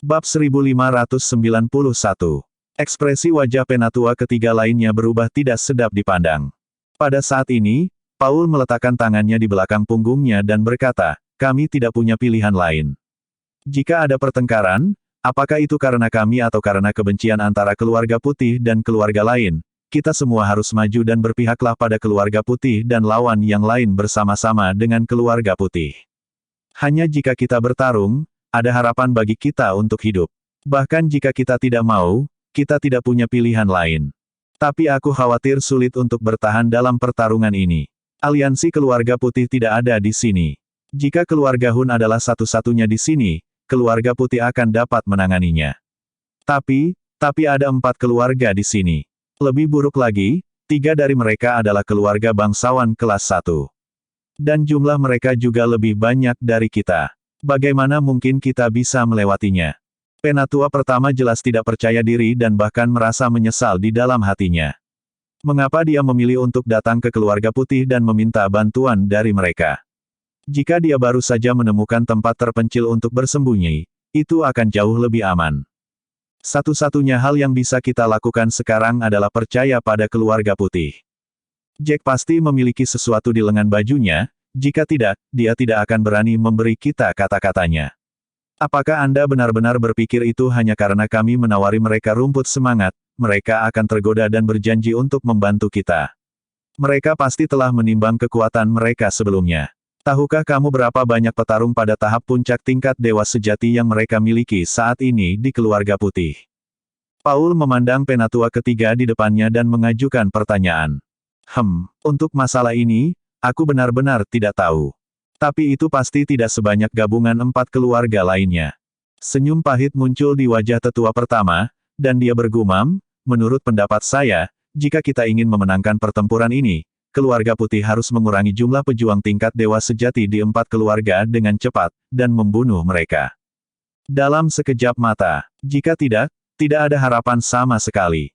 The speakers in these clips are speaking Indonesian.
Bab 1591. Ekspresi wajah penatua ketiga lainnya berubah tidak sedap dipandang. Pada saat ini, Paul meletakkan tangannya di belakang punggungnya dan berkata, kami tidak punya pilihan lain. Jika ada pertengkaran, apakah itu karena kami atau karena kebencian antara keluarga putih dan keluarga lain, kita semua harus maju dan berpihaklah pada keluarga putih dan lawan yang lain bersama-sama dengan keluarga putih. Hanya jika kita bertarung, ada harapan bagi kita untuk hidup. Bahkan jika kita tidak mau, kita tidak punya pilihan lain. Tapi aku khawatir sulit untuk bertahan dalam pertarungan ini. Aliansi keluarga putih tidak ada di sini. Jika keluarga Hun adalah satu-satunya di sini, keluarga putih akan dapat menanganinya. Tapi ada 4 keluarga di sini. Lebih buruk lagi, 3 dari mereka adalah keluarga bangsawan kelas 1. Dan jumlah mereka juga lebih banyak dari kita. Bagaimana mungkin kita bisa melewatinya? Penatua pertama jelas tidak percaya diri dan bahkan merasa menyesal di dalam hatinya. Mengapa dia memilih untuk datang ke keluarga putih dan meminta bantuan dari mereka? Jika dia baru saja menemukan tempat terpencil untuk bersembunyi, itu akan jauh lebih aman. Satu-satunya hal yang bisa kita lakukan sekarang adalah percaya pada keluarga putih. Jack pasti memiliki sesuatu di lengan bajunya, jika tidak, dia tidak akan berani memberi kita kata-katanya. Apakah Anda benar-benar berpikir itu hanya karena kami menawari mereka rumput semangat, mereka akan tergoda dan berjanji untuk membantu kita? Mereka pasti telah menimbang kekuatan mereka sebelumnya. Tahukah kamu berapa banyak petarung pada tahap puncak tingkat dewa sejati yang mereka miliki saat ini di keluarga putih? Paul memandang penatua ketiga di depannya dan mengajukan pertanyaan. Untuk masalah ini, aku benar-benar tidak tahu. Tapi itu pasti tidak sebanyak gabungan 4 keluarga lainnya. Senyum pahit muncul di wajah tetua pertama, dan dia bergumam, menurut pendapat saya, jika kita ingin memenangkan pertempuran ini, keluarga putih harus mengurangi jumlah pejuang tingkat dewa sejati di 4 keluarga dengan cepat, dan membunuh mereka. Dalam sekejap mata, jika tidak ada harapan sama sekali.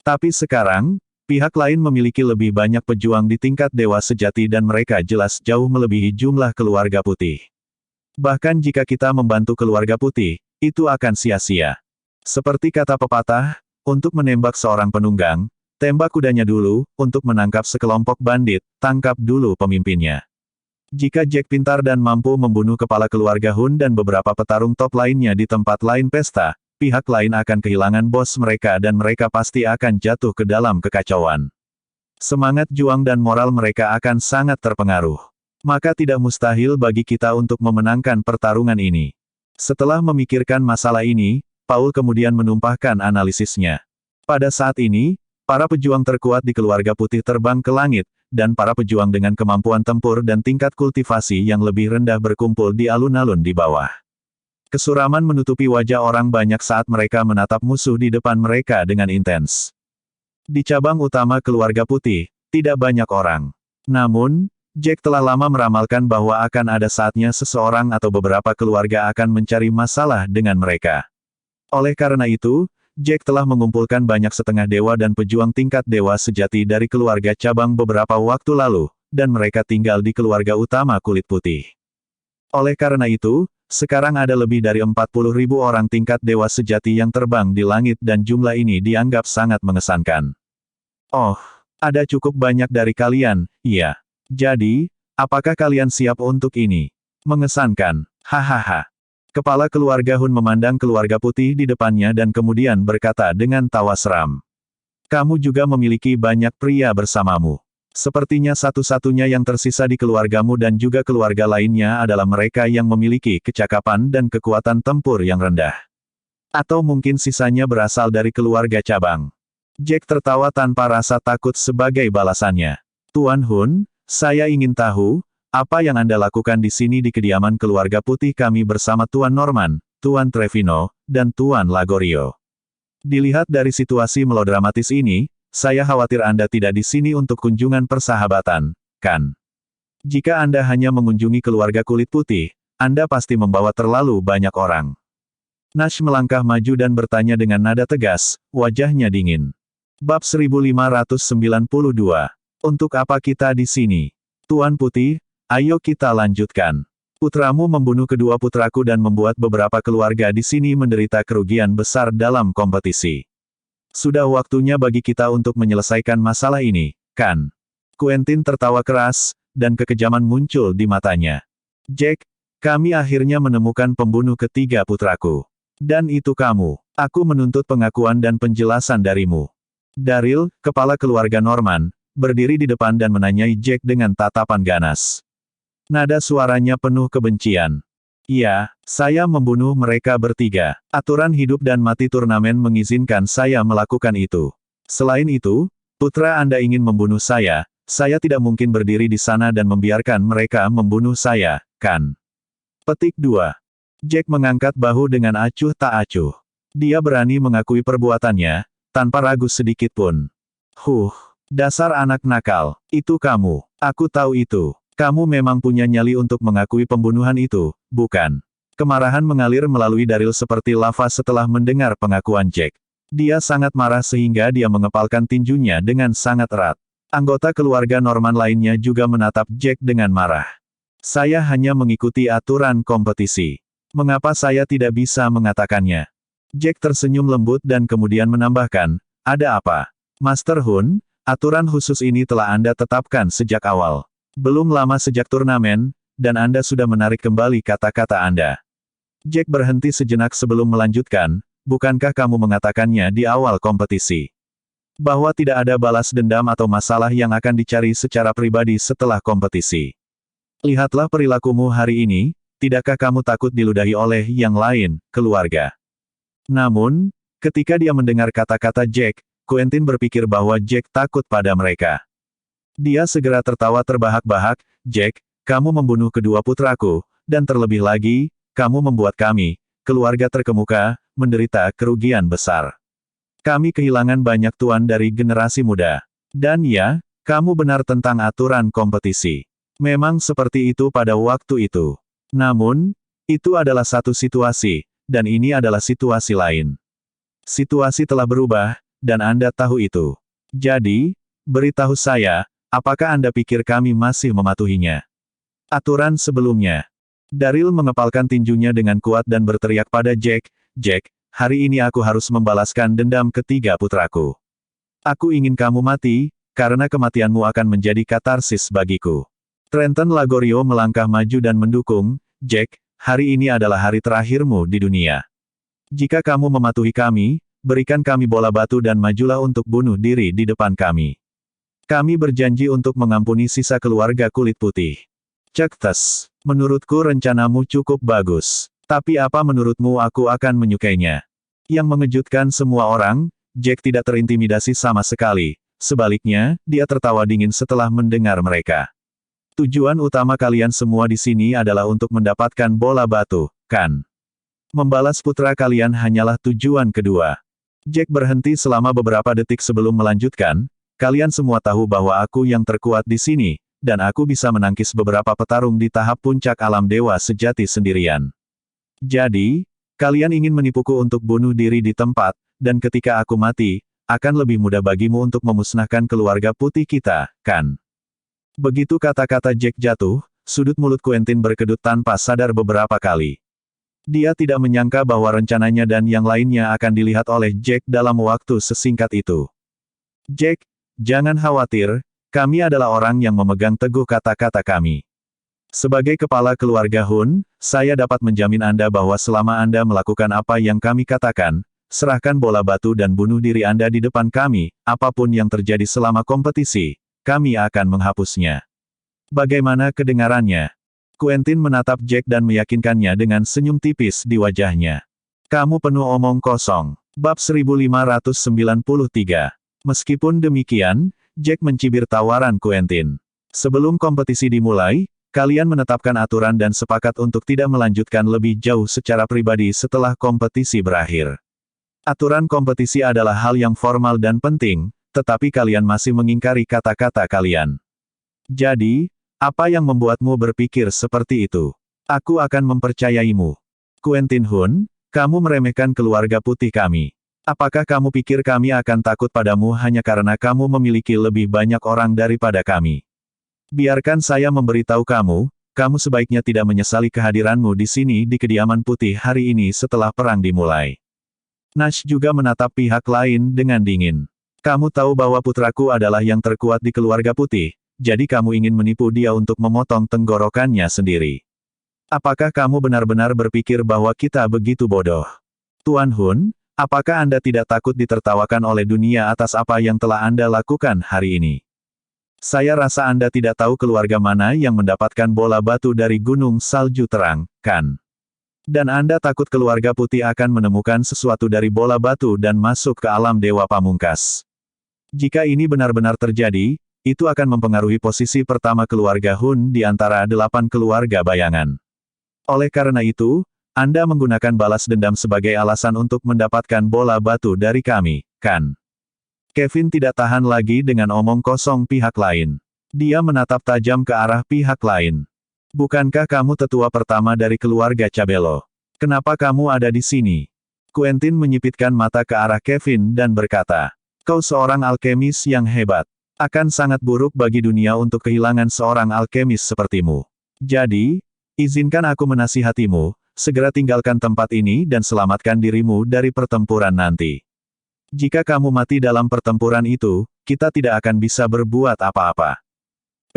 Tapi sekarang, pihak lain memiliki lebih banyak pejuang di tingkat dewa sejati dan mereka jelas jauh melebihi jumlah keluarga putih. Bahkan jika kita membantu keluarga putih, itu akan sia-sia. Seperti kata pepatah, untuk menembak seorang penunggang, tembak kudanya dulu, untuk menangkap sekelompok bandit, tangkap dulu pemimpinnya. Jika Jack pintar dan mampu membunuh kepala keluarga Hun dan beberapa petarung top lainnya di tempat lain pesta, pihak lain akan kehilangan bos mereka dan mereka pasti akan jatuh ke dalam kekacauan. Semangat juang dan moral mereka akan sangat terpengaruh. Maka tidak mustahil bagi kita untuk memenangkan pertarungan ini. Setelah memikirkan masalah ini, Paul kemudian menumpahkan analisisnya. Pada saat ini, para pejuang terkuat di keluarga putih terbang ke langit, dan para pejuang dengan kemampuan tempur dan tingkat kultivasi yang lebih rendah berkumpul di alun-alun di bawah. Kesuraman menutupi wajah orang banyak saat mereka menatap musuh di depan mereka dengan intens. Di cabang utama keluarga putih, tidak banyak orang. Namun, Jack telah lama meramalkan bahwa akan ada saatnya seseorang atau beberapa keluarga akan mencari masalah dengan mereka. Oleh karena itu, Jack telah mengumpulkan banyak setengah dewa dan pejuang tingkat dewa sejati dari keluarga cabang beberapa waktu lalu, dan mereka tinggal di keluarga utama kulit putih. Oleh karena itu, sekarang ada lebih dari 40.000 orang tingkat dewa sejati yang terbang di langit dan jumlah ini dianggap sangat mengesankan. Oh, ada cukup banyak dari kalian, iya. Jadi, apakah kalian siap untuk ini? Mengesankan, hahaha. Kepala keluarga Hun memandang keluarga putih di depannya dan kemudian berkata dengan tawa seram. Kamu juga memiliki banyak pria bersamamu. Sepertinya satu-satunya yang tersisa di keluargamu dan juga keluarga lainnya adalah mereka yang memiliki kecakapan dan kekuatan tempur yang rendah. Atau mungkin sisanya berasal dari keluarga cabang. Jack tertawa tanpa rasa takut sebagai balasannya. Tuan Hun, saya ingin tahu, apa yang Anda lakukan di sini di kediaman keluarga putih kami bersama Tuan Norman, Tuan Trevino, dan Tuan Lagorio. Dilihat dari situasi melodramatis ini, saya khawatir Anda tidak di sini untuk kunjungan persahabatan, kan? Jika Anda hanya mengunjungi keluarga kulit putih, Anda pasti membawa terlalu banyak orang. Nash melangkah maju dan bertanya dengan nada tegas, wajahnya dingin. Bab 1592. Untuk apa kita di sini? Tuan Putih, ayo kita lanjutkan. Putramu membunuh kedua putraku dan membuat beberapa keluarga di sini menderita kerugian besar dalam kompetisi. Sudah waktunya bagi kita untuk menyelesaikan masalah ini, kan? Quentin tertawa keras, dan kekejaman muncul di matanya. Jack, kami akhirnya menemukan pembunuh ketiga putraku. Dan itu kamu. Aku menuntut pengakuan dan penjelasan darimu. Daryl, kepala keluarga Norman, berdiri di depan dan menanyai Jack dengan tatapan ganas. Nada suaranya penuh kebencian. Ya, saya membunuh mereka bertiga. Aturan hidup dan mati turnamen mengizinkan saya melakukan itu. Selain itu, putra Anda ingin membunuh saya tidak mungkin berdiri di sana dan membiarkan mereka membunuh saya, kan? Petik 2. Jack mengangkat bahu dengan acuh tak acuh. Dia berani mengakui perbuatannya, tanpa ragu sedikit pun. Dasar anak nakal. Itu kamu. Aku tahu itu. Kamu memang punya nyali untuk mengakui pembunuhan itu, bukan? Kemarahan mengalir melalui Daryl seperti lava setelah mendengar pengakuan Jack. Dia sangat marah sehingga dia mengepalkan tinjunya dengan sangat erat. Anggota keluarga Norman lainnya juga menatap Jack dengan marah. Saya hanya mengikuti aturan kompetisi. Mengapa saya tidak bisa mengatakannya? Jack tersenyum lembut dan kemudian menambahkan, ada apa? Master Hun, aturan khusus ini telah Anda tetapkan sejak awal. Belum lama sejak turnamen, dan Anda sudah menarik kembali kata-kata Anda. Jack berhenti sejenak sebelum melanjutkan, bukankah kamu mengatakannya di awal kompetisi? Bahwa tidak ada balas dendam atau masalah yang akan dicari secara pribadi setelah kompetisi. Lihatlah perilakumu hari ini, tidakkah kamu takut diludahi oleh yang lain, keluarga? Namun, ketika dia mendengar kata-kata Jack, Quentin berpikir bahwa Jack takut pada mereka. Dia segera tertawa terbahak-bahak, Jack, kamu membunuh kedua putraku, dan terlebih lagi, kamu membuat kami, keluarga terkemuka, menderita kerugian besar. Kami kehilangan banyak tuan dari generasi muda. Dan ya, kamu benar tentang aturan kompetisi. Memang seperti itu pada waktu itu. Namun, itu adalah satu situasi, dan ini adalah situasi lain. Situasi telah berubah, dan Anda tahu itu. Jadi, beritahu saya, apakah Anda pikir kami masih mematuhinya? Aturan sebelumnya. Daryl mengepalkan tinjunya dengan kuat dan berteriak pada Jack, Jack, hari ini aku harus membalaskan dendam ketiga putraku. Aku ingin kamu mati, karena kematianmu akan menjadi katarsis bagiku. Trenton Lagorio melangkah maju dan mendukung, Jack, hari ini adalah hari terakhirmu di dunia. Jika kamu mematuhi kami, berikan kami bola batu dan majulah untuk bunuh diri di depan kami. Kami berjanji untuk mengampuni sisa keluarga kulit putih. Cektes. Menurutku rencanamu cukup bagus. Tapi apa menurutmu aku akan menyukainya? Yang mengejutkan semua orang, Jack tidak terintimidasi sama sekali. Sebaliknya, dia tertawa dingin setelah mendengar mereka. Tujuan utama kalian semua di sini adalah untuk mendapatkan bola batu, kan? Membalas putra kalian hanyalah tujuan kedua. Jack berhenti selama beberapa detik sebelum melanjutkan, kalian semua tahu bahwa aku yang terkuat di sini, dan aku bisa menangkis beberapa petarung di tahap puncak alam dewa sejati sendirian. Jadi, kalian ingin menipuku untuk bunuh diri di tempat, dan ketika aku mati, akan lebih mudah bagimu untuk memusnahkan keluarga putih kita, kan? Begitu kata-kata Jack jatuh, sudut mulut Quentin berkedut tanpa sadar beberapa kali. Dia tidak menyangka bahwa rencananya dan yang lainnya akan dilihat oleh Jack dalam waktu sesingkat itu. Jack, jangan khawatir, kami adalah orang yang memegang teguh kata-kata kami. Sebagai kepala keluarga Hun, saya dapat menjamin Anda bahwa selama Anda melakukan apa yang kami katakan, serahkan bola batu dan bunuh diri Anda di depan kami, apapun yang terjadi selama kompetisi, kami akan menghapusnya. Bagaimana kedengarannya? Quentin menatap Jack dan meyakinkannya dengan senyum tipis di wajahnya. Kamu penuh omong kosong. Bab 1593. Meskipun demikian, Jack mencibir tawaran Quentin. Sebelum kompetisi dimulai, kalian menetapkan aturan dan sepakat untuk tidak melanjutkan lebih jauh secara pribadi setelah kompetisi berakhir. Aturan kompetisi adalah hal yang formal dan penting, tetapi kalian masih mengingkari kata-kata kalian. Jadi, apa yang membuatmu berpikir seperti itu? Aku akan mempercayaimu. Quentin Hun, kamu meremehkan keluarga putih kami. Apakah kamu pikir kami akan takut padamu hanya karena kamu memiliki lebih banyak orang daripada kami? Biarkan saya memberitahu kamu, kamu sebaiknya tidak menyesali kehadiranmu di sini di kediaman putih hari ini setelah perang dimulai. Nash juga menatap pihak lain dengan dingin. Kamu tahu bahwa putraku adalah yang terkuat di keluarga putih, jadi kamu ingin menipu dia untuk memotong tenggorokannya sendiri. Apakah kamu benar-benar berpikir bahwa kita begitu bodoh? Tuan Hun, apakah Anda tidak takut ditertawakan oleh dunia atas apa yang telah Anda lakukan hari ini? Saya rasa Anda tidak tahu keluarga mana yang mendapatkan bola batu dari gunung salju terang, kan? Dan Anda takut keluarga putih akan menemukan sesuatu dari bola batu dan masuk ke alam dewa pamungkas. Jika ini benar-benar terjadi, itu akan mempengaruhi posisi pertama keluarga Hun di antara 8 keluarga bayangan. Oleh karena itu, Anda menggunakan balas dendam sebagai alasan untuk mendapatkan bola batu dari kami, kan? Kevin tidak tahan lagi dengan omong kosong pihak lain. Dia menatap tajam ke arah pihak lain. Bukankah kamu tetua pertama dari keluarga Cabello? Kenapa kamu ada di sini? Quentin menyipitkan mata ke arah Kevin dan berkata, kau seorang alkemis yang hebat. Akan sangat buruk bagi dunia untuk kehilangan seorang alkemis sepertimu. Jadi, izinkan aku menasihatimu, segera tinggalkan tempat ini dan selamatkan dirimu dari pertempuran nanti. Jika kamu mati dalam pertempuran itu, kita tidak akan bisa berbuat apa-apa.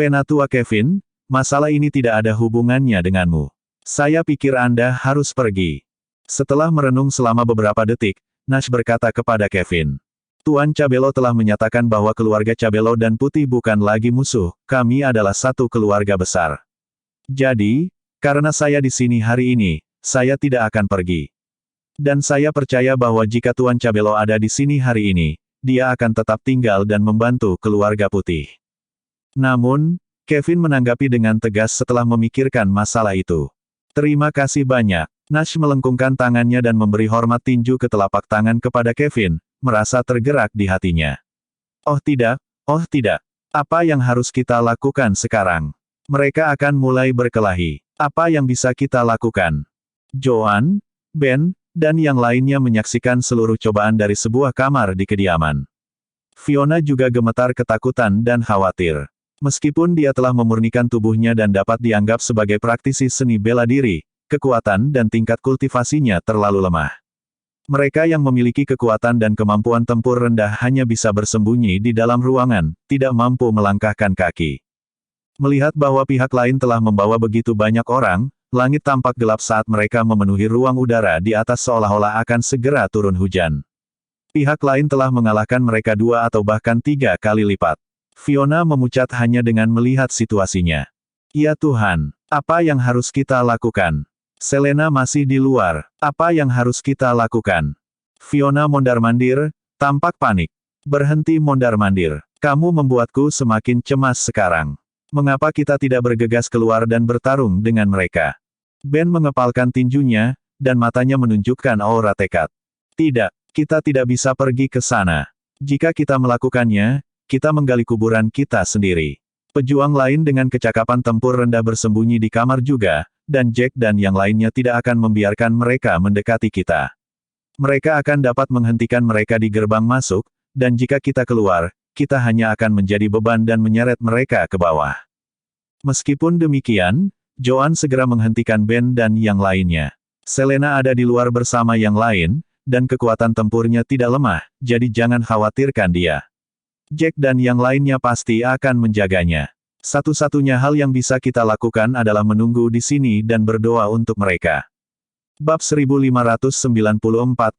Penatua Kevin, masalah ini tidak ada hubungannya denganmu. Saya pikir Anda harus pergi. Setelah merenung selama beberapa detik, Nash berkata kepada Kevin. Tuan Cabello telah menyatakan bahwa keluarga Cabello dan Putih bukan lagi musuh, kami adalah satu keluarga besar. Jadi, karena saya di sini hari ini, saya tidak akan pergi. Dan saya percaya bahwa jika Tuan Cabello ada di sini hari ini, dia akan tetap tinggal dan membantu keluarga Putih. Namun, Kevin menanggapi dengan tegas setelah memikirkan masalah itu. Terima kasih banyak. Nash melengkungkan tangannya dan memberi hormat tinju ke telapak tangan kepada Kevin, merasa tergerak di hatinya. Oh tidak. Apa yang harus kita lakukan sekarang? Mereka akan mulai berkelahi. Apa yang bisa kita lakukan? Joan, Ben, dan yang lainnya menyaksikan seluruh cobaan dari sebuah kamar di kediaman. Fiona juga gemetar ketakutan dan khawatir. Meskipun dia telah memurnikan tubuhnya dan dapat dianggap sebagai praktisi seni bela diri, kekuatan dan tingkat kultivasinya terlalu lemah. Mereka yang memiliki kekuatan dan kemampuan tempur rendah hanya bisa bersembunyi di dalam ruangan, tidak mampu melangkahkan kaki. Melihat bahwa pihak lain telah membawa begitu banyak orang, langit tampak gelap saat mereka memenuhi ruang udara di atas seolah-olah akan segera turun hujan. Pihak lain telah mengalahkan mereka 2 atau bahkan 3 kali lipat. Fiona memucat hanya dengan melihat situasinya. Ya Tuhan, apa yang harus kita lakukan? Selena masih di luar. Apa yang harus kita lakukan? Fiona mondar-mandir, tampak panik. Berhenti mondar-mandir. Kamu membuatku semakin cemas sekarang. Mengapa kita tidak bergegas keluar dan bertarung dengan mereka? Ben mengepalkan tinjunya, dan matanya menunjukkan aura tekad. Tidak, kita tidak bisa pergi ke sana. Jika kita melakukannya, kita menggali kuburan kita sendiri. Pejuang lain dengan kecakapan tempur rendah bersembunyi di kamar juga, dan Jack dan yang lainnya tidak akan membiarkan mereka mendekati kita. Mereka akan dapat menghentikan mereka di gerbang masuk, dan jika kita keluar, kita hanya akan menjadi beban dan menyeret mereka ke bawah. Meskipun demikian, Joan segera menghentikan Ben dan yang lainnya. Selena ada di luar bersama yang lain, dan kekuatan tempurnya tidak lemah, jadi jangan khawatirkan dia. Jack dan yang lainnya pasti akan menjaganya. Satu-satunya hal yang bisa kita lakukan adalah menunggu di sini dan berdoa untuk mereka. Bab 1594,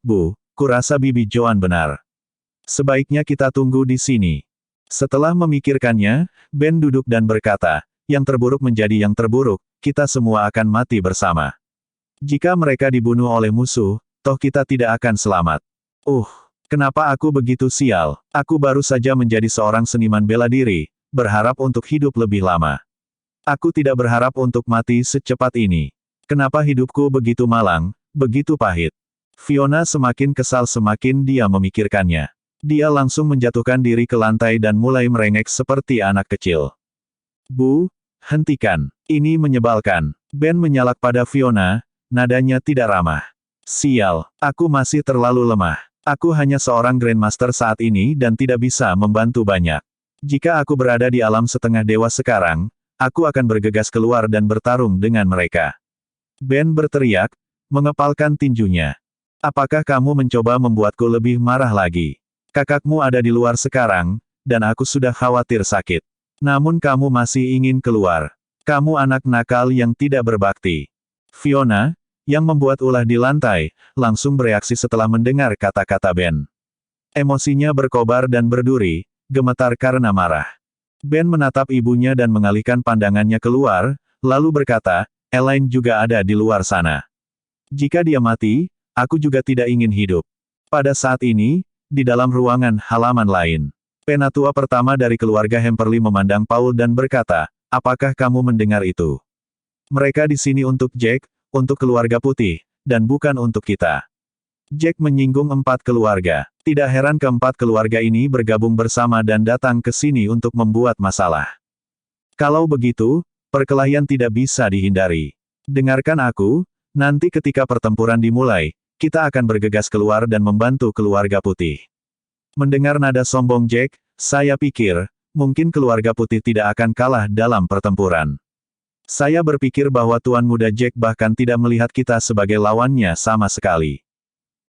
Bu, kurasa Bibi Joan benar. Sebaiknya kita tunggu di sini. Setelah memikirkannya, Ben duduk dan berkata, yang terburuk menjadi yang terburuk, kita semua akan mati bersama. Jika mereka dibunuh oleh musuh, toh kita tidak akan selamat. Kenapa aku begitu sial? Aku baru saja menjadi seorang seniman bela diri, berharap untuk hidup lebih lama. Aku tidak berharap untuk mati secepat ini. Kenapa hidupku begitu malang, begitu pahit? Fiona semakin kesal semakin dia memikirkannya. Dia langsung menjatuhkan diri ke lantai dan mulai merengek seperti anak kecil. Bu, hentikan. Ini menyebalkan. Ben menyalak pada Fiona, nadanya tidak ramah. Sial, aku masih terlalu lemah. Aku hanya seorang Grandmaster saat ini dan tidak bisa membantu banyak. Jika aku berada di alam setengah dewa sekarang, aku akan bergegas keluar dan bertarung dengan mereka. Ben berteriak, mengepalkan tinjunya. Apakah kamu mencoba membuatku lebih marah lagi? Kakakmu ada di luar sekarang, dan aku sudah khawatir sakit. Namun kamu masih ingin keluar. Kamu anak nakal yang tidak berbakti. Fiona, yang membuat ulah di lantai, langsung bereaksi setelah mendengar kata-kata Ben. Emosinya berkobar dan berduri, gemetar karena marah. Ben menatap ibunya dan mengalihkan pandangannya keluar, lalu berkata, Elaine juga ada di luar sana. Jika dia mati, aku juga tidak ingin hidup. Pada saat ini, di dalam ruangan halaman lain, penatua pertama dari keluarga Hemperly memandang Paul dan berkata, apakah kamu mendengar itu? Mereka di sini untuk Jack, untuk keluarga putih, dan bukan untuk kita. Jack menyinggung 4 keluarga. Tidak heran keempat keluarga ini bergabung bersama dan datang ke sini untuk membuat masalah. Kalau begitu, perkelahian tidak bisa dihindari. Dengarkan aku, nanti ketika pertempuran dimulai, kita akan bergegas keluar dan membantu keluarga putih. Mendengar nada sombong Jack, saya pikir, mungkin keluarga putih tidak akan kalah dalam pertempuran. Saya berpikir bahwa Tuan Muda Jack bahkan tidak melihat kita sebagai lawannya sama sekali.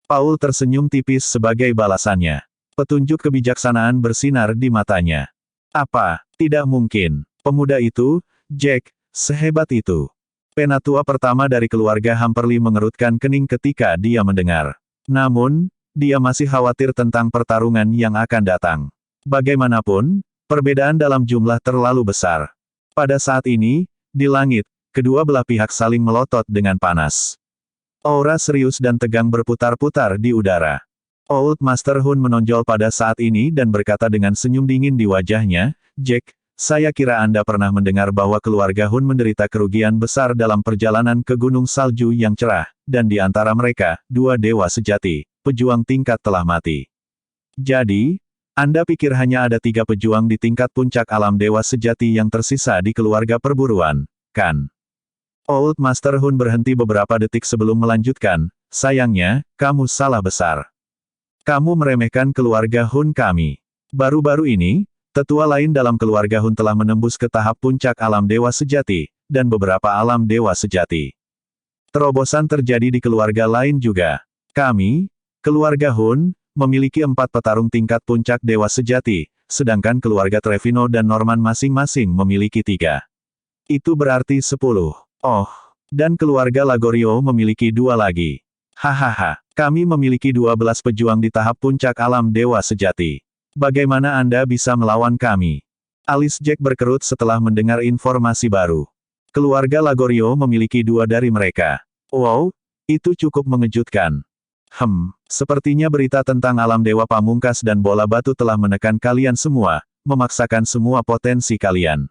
Paul tersenyum tipis sebagai balasannya. Petunjuk kebijaksanaan bersinar di matanya. Apa, tidak mungkin. Pemuda itu, Jack, sehebat itu. Penatua pertama dari keluarga Humperly mengerutkan kening ketika dia mendengar. Namun, dia masih khawatir tentang pertarungan yang akan datang. Bagaimanapun, perbedaan dalam jumlah terlalu besar. Pada saat ini, di langit, kedua belah pihak saling melotot dengan panas. Aura serius dan tegang berputar-putar di udara. Old Master Hun menonjol pada saat ini dan berkata dengan senyum dingin di wajahnya, Jack, saya kira Anda pernah mendengar bahwa keluarga Hun menderita kerugian besar dalam perjalanan ke Gunung Salju yang cerah, dan di antara mereka, 2 dewa sejati, pejuang tingkat telah mati. Jadi, Anda pikir hanya ada 3 pejuang di tingkat puncak alam dewa sejati yang tersisa di keluarga perburuan, kan? Old Master Hun berhenti beberapa detik sebelum melanjutkan, sayangnya, kamu salah besar. Kamu meremehkan keluarga Hun kami. Baru-baru ini, tetua lain dalam keluarga Hun telah menembus ke tahap puncak alam dewa sejati, dan beberapa alam dewa sejati. Terobosan terjadi di keluarga lain juga. Kami, keluarga Hun, memiliki 4 petarung tingkat puncak dewa sejati, sedangkan keluarga Trevino dan Norman masing-masing memiliki 3. Itu berarti 10. Oh, dan keluarga Lagorio memiliki 2 lagi. Hahaha, kami memiliki 12 pejuang di tahap puncak alam dewa sejati. Bagaimana Anda bisa melawan kami? Alis Jack berkerut setelah mendengar informasi baru. Keluarga Lagorio memiliki 2 dari mereka. Wow, itu cukup mengejutkan. Sepertinya berita tentang alam dewa pamungkas dan bola batu telah menekan kalian semua, memaksakan semua potensi kalian.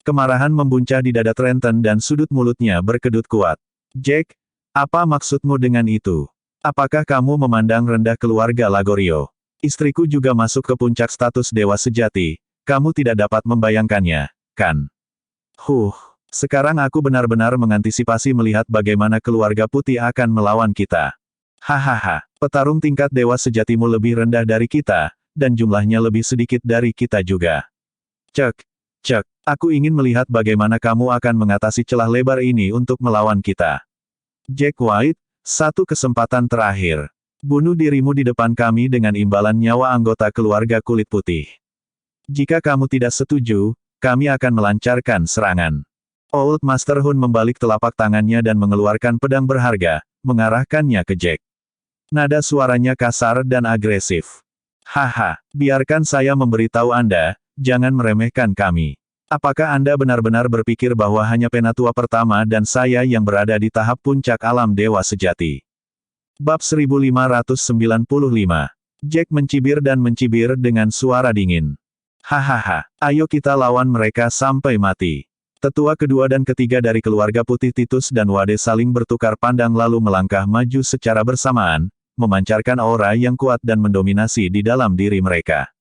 Kemarahan membuncah di dada Trenton dan sudut mulutnya berkedut kuat. Jack, apa maksudmu dengan itu? Apakah kamu memandang rendah keluarga Lagorio? Istriku juga masuk ke puncak status dewa sejati, kamu tidak dapat membayangkannya, kan? Sekarang aku benar-benar mengantisipasi melihat bagaimana keluarga putih akan melawan kita. Hahaha, petarung tingkat dewa sejatimu lebih rendah dari kita, dan jumlahnya lebih sedikit dari kita juga. Cek, aku ingin melihat bagaimana kamu akan mengatasi celah lebar ini untuk melawan kita. Jack White, 1 kesempatan terakhir. Bunuh dirimu di depan kami dengan imbalan nyawa anggota keluarga kulit putih. Jika kamu tidak setuju, kami akan melancarkan serangan. Old Master Hun membalik telapak tangannya dan mengeluarkan pedang berharga, mengarahkannya ke Jack. Nada suaranya kasar dan agresif. Haha, biarkan saya memberitahu Anda, jangan meremehkan kami. Apakah Anda benar-benar berpikir bahwa hanya penatua pertama dan saya yang berada di tahap puncak alam dewa sejati? Bab 1595. Jack mencibir dan mencibir dengan suara dingin. Hahaha, ayo kita lawan mereka sampai mati. Tetua kedua dan ketiga dari keluarga putih Titus dan Wade saling bertukar pandang lalu melangkah maju secara bersamaan, memancarkan aura yang kuat dan mendominasi di dalam diri mereka.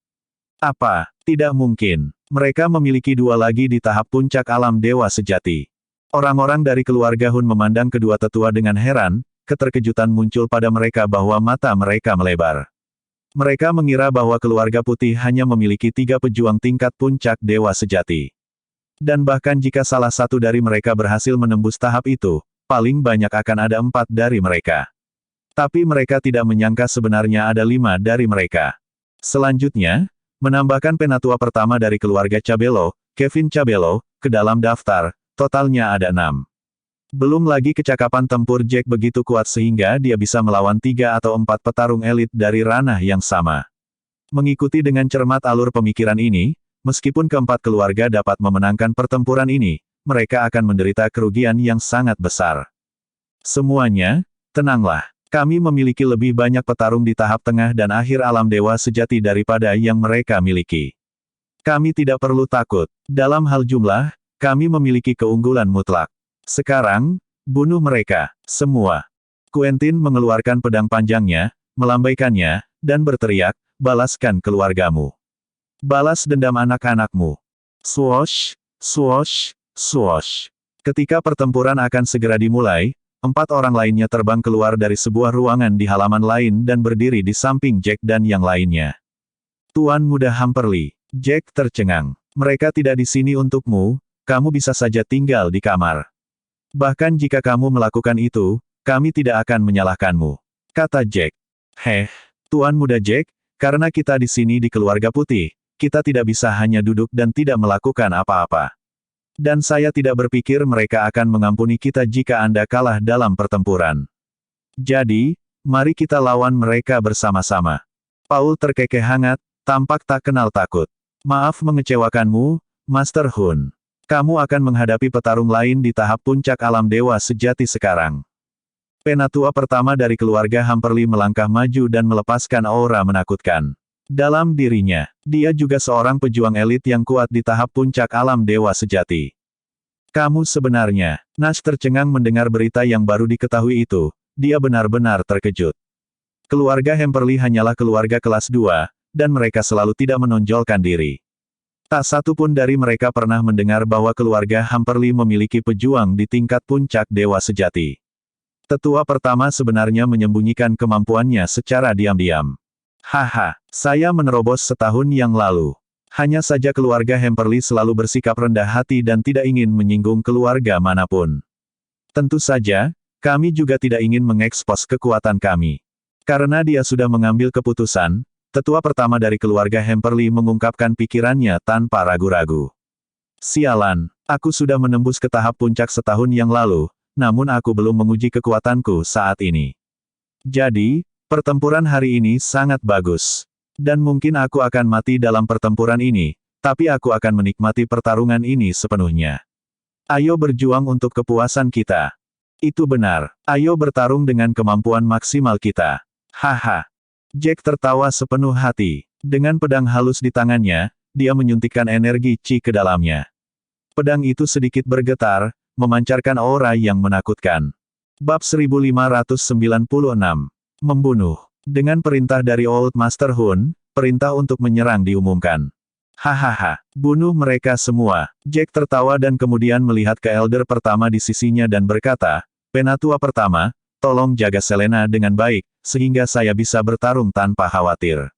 Apa? Tidak mungkin. Mereka memiliki 2 lagi di tahap puncak alam dewa sejati. Orang-orang dari keluarga Hun memandang kedua tetua dengan heran, keterkejutan muncul pada mereka bahwa mata mereka melebar. Mereka mengira bahwa keluarga putih hanya memiliki 3 pejuang tingkat puncak dewa sejati. Dan bahkan jika salah satu dari mereka berhasil menembus tahap itu, paling banyak akan ada 4 dari mereka. Tapi mereka tidak menyangka sebenarnya ada 5 dari mereka. Selanjutnya, menambahkan penatua pertama dari keluarga Cabello, Kevin Cabello, ke dalam daftar, totalnya ada 6. Belum lagi kecakapan tempur Jack begitu kuat sehingga dia bisa melawan 3 atau 4 petarung elit dari ranah yang sama. Mengikuti dengan cermat alur pemikiran ini, meskipun keempat keluarga dapat memenangkan pertempuran ini, mereka akan menderita kerugian yang sangat besar. Semuanya, tenanglah. Kami memiliki lebih banyak petarung di tahap tengah dan akhir alam dewa sejati daripada yang mereka miliki. Kami tidak perlu takut. Dalam hal jumlah, kami memiliki keunggulan mutlak. Sekarang, bunuh mereka, semua. Quentin mengeluarkan pedang panjangnya, melambaikannya, dan berteriak, balaskan keluargamu. Balas dendam anak-anakmu. Swoosh, swoosh, swoosh. Ketika pertempuran akan segera dimulai, 4 orang lainnya terbang keluar dari sebuah ruangan di halaman lain dan berdiri di samping Jack dan yang lainnya. Tuan Muda Humperly, Jack tercengang. Mereka tidak di sini untukmu, kamu bisa saja tinggal di kamar. Bahkan jika kamu melakukan itu, kami tidak akan menyalahkanmu, kata Jack. Heh, Tuan Muda Jack, karena kita di sini di keluarga putih, kita tidak bisa hanya duduk dan tidak melakukan apa-apa. Dan saya tidak berpikir mereka akan mengampuni kita jika Anda kalah dalam pertempuran. Jadi, mari kita lawan mereka bersama-sama. Paul terkekeh hangat, tampak tak kenal takut. Maaf mengecewakanmu, Master Hun. Kamu akan menghadapi petarung lain di tahap puncak alam dewa sejati sekarang. Penatua pertama dari keluarga Humperly melangkah maju dan melepaskan aura menakutkan. Dalam dirinya, dia juga seorang pejuang elit yang kuat di tahap puncak alam dewa sejati. Kamu sebenarnya, Nash tercengang mendengar berita yang baru diketahui itu, dia benar-benar terkejut. Keluarga Humperly hanyalah keluarga kelas 2, dan mereka selalu tidak menonjolkan diri. Tak satu pun dari mereka pernah mendengar bahwa keluarga Humperly memiliki pejuang di tingkat puncak dewa sejati. Tetua pertama sebenarnya menyembunyikan kemampuannya secara diam-diam. Haha, saya menerobos setahun yang lalu. Hanya saja keluarga Humperly selalu bersikap rendah hati dan tidak ingin menyinggung keluarga manapun. Tentu saja, kami juga tidak ingin mengekspos kekuatan kami. Karena dia sudah mengambil keputusan, tetua pertama dari keluarga Humperly mengungkapkan pikirannya tanpa ragu-ragu. Sialan, aku sudah menembus ke tahap puncak setahun yang lalu, namun aku belum menguji kekuatanku saat ini. Jadi, pertempuran hari ini sangat bagus. Dan mungkin aku akan mati dalam pertempuran ini, tapi aku akan menikmati pertarungan ini sepenuhnya. Ayo berjuang untuk kepuasan kita. Itu benar, ayo bertarung dengan kemampuan maksimal kita. Haha. Jack tertawa sepenuh hati. Dengan pedang halus di tangannya, dia menyuntikkan energi Qi ke dalamnya. Pedang itu sedikit bergetar, memancarkan aura yang menakutkan. Bab 1596. Membunuh. Dengan perintah dari Old Master Hun, perintah untuk menyerang diumumkan. Hahaha, bunuh mereka semua. Jack tertawa dan kemudian melihat ke Elder pertama di sisinya dan berkata, Penatua pertama, tolong jaga Selena dengan baik, sehingga saya bisa bertarung tanpa khawatir.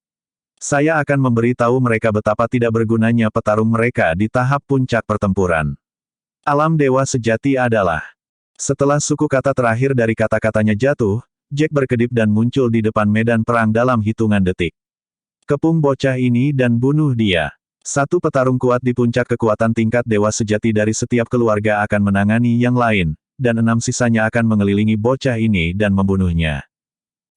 Saya akan memberitahu mereka betapa tidak bergunanya petarung mereka di tahap puncak pertempuran. Alam dewa sejati adalah. Setelah suku kata terakhir dari kata-katanya jatuh, Jack berkedip dan muncul di depan medan perang dalam hitungan detik. Kepung bocah ini dan bunuh dia. Satu petarung kuat di puncak kekuatan tingkat dewa sejati dari setiap keluarga akan menangani yang lain, dan 6 sisanya akan mengelilingi bocah ini dan membunuhnya.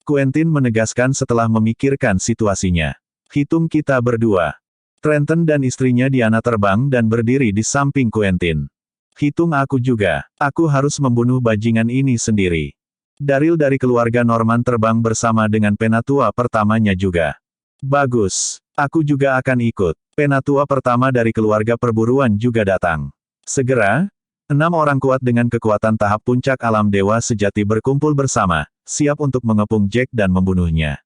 Quentin menegaskan setelah memikirkan situasinya. Hitung kita berdua. Trenton dan istrinya Diana terbang dan berdiri di samping Quentin. Hitung aku juga. Aku harus membunuh bajingan ini sendiri. Daryl dari keluarga Norman terbang bersama dengan penatua pertamanya juga. Bagus. Aku juga akan ikut. Penatua pertama dari keluarga perburuan juga datang. Segera, 6 orang kuat dengan kekuatan tahap puncak alam dewa sejati berkumpul bersama, siap untuk mengepung Jack dan membunuhnya.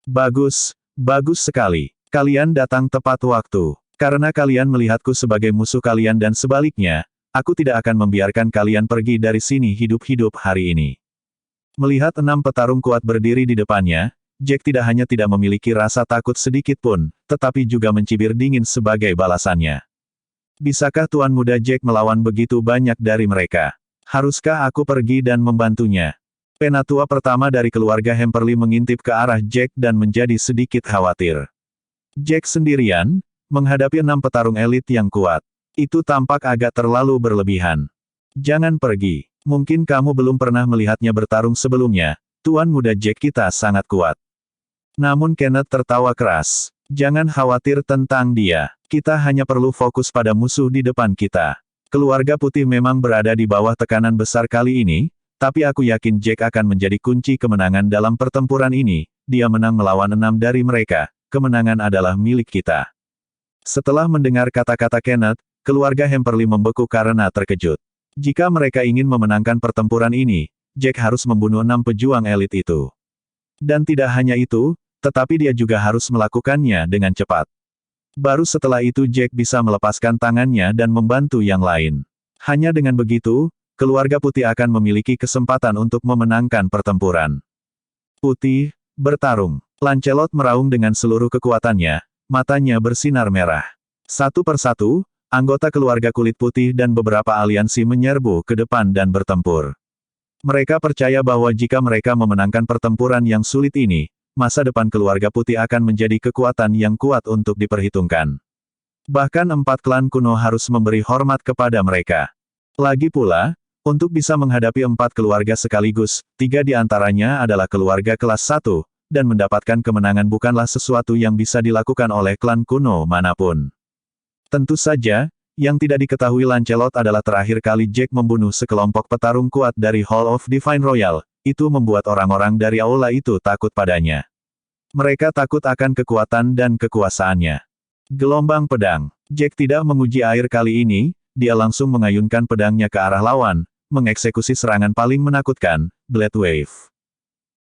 Bagus, bagus sekali. Kalian datang tepat waktu. Karena kalian melihatku sebagai musuh kalian dan sebaliknya, aku tidak akan membiarkan kalian pergi dari sini hidup-hidup hari ini. Melihat 6 petarung kuat berdiri di depannya, Jack tidak hanya tidak memiliki rasa takut sedikit pun, tetapi juga mencibir dingin sebagai balasannya. Bisakah Tuan Muda Jack melawan begitu banyak dari mereka? Haruskah aku pergi dan membantunya? Penatua pertama dari keluarga Hemperly mengintip ke arah Jack dan menjadi sedikit khawatir. Jack sendirian, menghadapi 6 petarung elit yang kuat. Itu tampak agak terlalu berlebihan. Jangan pergi. Mungkin kamu belum pernah melihatnya bertarung sebelumnya. Tuan Muda Jack kita sangat kuat. Namun Kenneth tertawa keras. Jangan khawatir tentang dia. Kita hanya perlu fokus pada musuh di depan kita. Keluarga putih memang berada di bawah tekanan besar kali ini, tapi aku yakin Jack akan menjadi kunci kemenangan dalam pertempuran ini. Dia menang melawan 6 dari mereka. Kemenangan adalah milik kita. Setelah mendengar kata-kata Kenneth, keluarga Hemperly membeku karena terkejut. Jika mereka ingin memenangkan pertempuran ini, Jack harus membunuh 6 pejuang elit itu. Dan tidak hanya itu, tetapi dia juga harus melakukannya dengan cepat. Baru setelah itu Jack bisa melepaskan tangannya dan membantu yang lain. Hanya dengan begitu, keluarga putih akan memiliki kesempatan untuk memenangkan pertempuran. Putih, bertarung. Lancelot meraung dengan seluruh kekuatannya, matanya bersinar merah. Satu persatu, anggota keluarga kulit putih dan beberapa aliansi menyerbu ke depan dan bertempur. Mereka percaya bahwa jika mereka memenangkan pertempuran yang sulit ini, masa depan keluarga putih akan menjadi kekuatan yang kuat untuk diperhitungkan. Bahkan 4 klan kuno harus memberi hormat kepada mereka. Lagi pula, untuk bisa menghadapi 4 keluarga sekaligus, 3 di antaranya adalah keluarga kelas 1, dan mendapatkan kemenangan bukanlah sesuatu yang bisa dilakukan oleh klan kuno manapun. Tentu saja, yang tidak diketahui Lancelot adalah terakhir kali Jack membunuh sekelompok petarung kuat dari Hall of Divine Royal, itu membuat orang-orang dari aula itu takut padanya. Mereka takut akan kekuatan dan kekuasaannya. Gelombang pedang. Jack tidak menguji air kali ini, dia langsung mengayunkan pedangnya ke arah lawan, mengeksekusi serangan paling menakutkan, Blade Wave.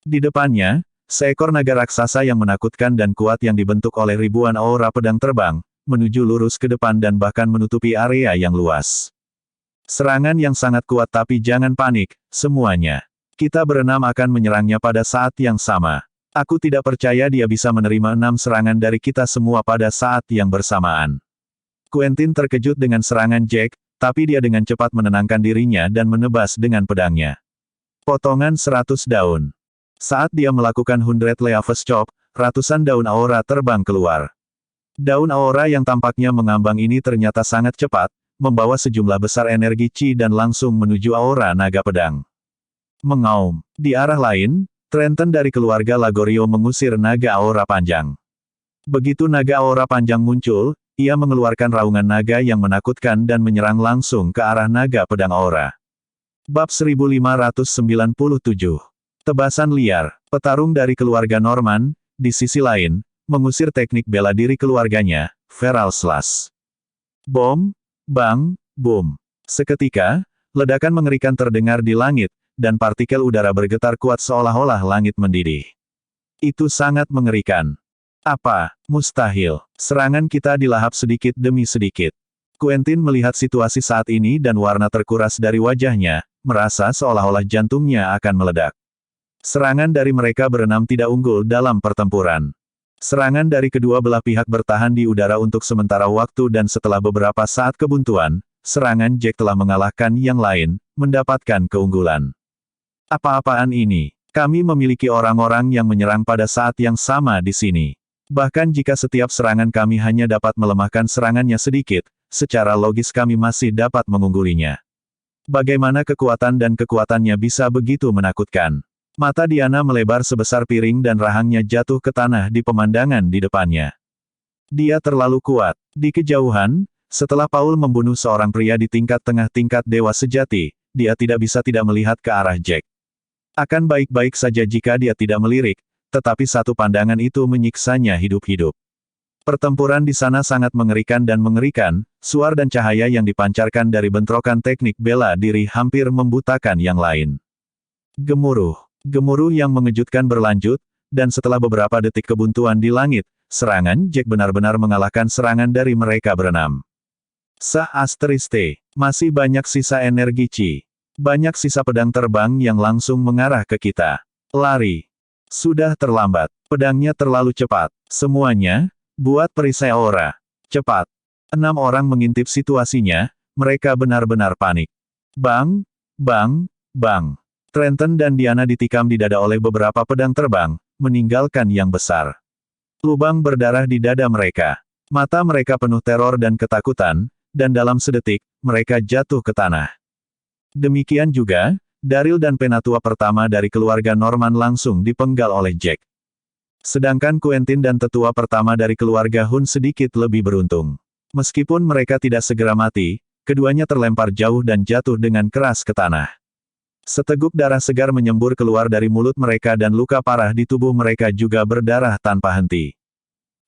Di depannya, seekor naga raksasa yang menakutkan dan kuat yang dibentuk oleh ribuan aura pedang terbang, menuju lurus ke depan dan bahkan menutupi area yang luas. Serangan yang sangat kuat tapi jangan panik, semuanya. Kita berenam akan menyerangnya pada saat yang sama. Aku tidak percaya dia bisa menerima 6 serangan dari kita semua pada saat yang bersamaan. Quentin terkejut dengan serangan Jack, tapi dia dengan cepat menenangkan dirinya dan menebas dengan pedangnya. Potongan 100 daun. Saat dia melakukan 100 Leaves Chop, ratusan daun aura terbang keluar. Daun aura yang tampaknya mengambang ini ternyata sangat cepat, membawa sejumlah besar energi Qi dan langsung menuju aura naga pedang. Mengaum. Di arah lain, Trenton dari keluarga Lagorio mengusir naga aura panjang. Begitu naga aura panjang muncul, ia mengeluarkan raungan naga yang menakutkan dan menyerang langsung ke arah naga pedang aura. Bab 1597. Tebasan liar. Petarung dari keluarga Norman, di sisi lain, mengusir teknik bela diri keluarganya, Feral Slash. Bom, bang, boom. Seketika, ledakan mengerikan terdengar di langit, dan partikel udara bergetar kuat seolah-olah langit mendidih. Itu sangat mengerikan. Apa? Mustahil. Serangan kita dilahap sedikit demi sedikit. Quentin melihat situasi saat ini dan warna terkuras dari wajahnya, merasa seolah-olah jantungnya akan meledak. Serangan dari mereka berenam tidak unggul dalam pertempuran. Serangan dari kedua belah pihak bertahan di udara untuk sementara waktu dan setelah beberapa saat kebuntuan, serangan Jack telah mengalahkan yang lain, mendapatkan keunggulan. Apa-apaan ini? Kami memiliki orang-orang yang menyerang pada saat yang sama di sini. Bahkan jika setiap serangan kami hanya dapat melemahkan serangannya sedikit, secara logis kami masih dapat mengunggulinya. Bagaimana kekuatan dan kekuatannya bisa begitu menakutkan? Mata Diana melebar sebesar piring dan rahangnya jatuh ke tanah di pemandangan di depannya. Dia terlalu kuat. Di kejauhan, setelah Paul membunuh seorang pria di tingkat tengah tingkat dewa sejati, dia tidak bisa tidak melihat ke arah Jack. Akan baik-baik saja jika dia tidak melirik, tetapi satu pandangan itu menyiksanya hidup-hidup. Pertempuran di sana sangat mengerikan, suar dan cahaya yang dipancarkan dari bentrokan teknik bela diri hampir membutakan yang lain. Gemuruh. Gemuruh yang mengejutkan berlanjut, dan setelah beberapa detik kebuntuan di langit, serangan Jack benar-benar mengalahkan serangan dari mereka berenam. Sah Asteriste. Masih banyak sisa energi Qi. Banyak sisa pedang terbang yang langsung mengarah ke kita. Lari. Sudah terlambat. Pedangnya terlalu cepat. Semuanya, buat perisai aura. Cepat. 6 orang mengintip situasinya, mereka benar-benar panik. Bang, bang, bang. Trenton dan Diana ditikam di dada oleh beberapa pedang terbang, meninggalkan yang besar. Lubang berdarah di dada mereka. Mata mereka penuh teror dan ketakutan, dan dalam sedetik, mereka jatuh ke tanah. Demikian juga, Daryl dan penatua pertama dari keluarga Norman langsung dipenggal oleh Jack. Sedangkan Quentin dan tetua pertama dari keluarga Hun sedikit lebih beruntung. Meskipun mereka tidak segera mati, keduanya terlempar jauh dan jatuh dengan keras ke tanah. Seteguk darah segar menyembur keluar dari mulut mereka dan luka parah di tubuh mereka juga berdarah tanpa henti.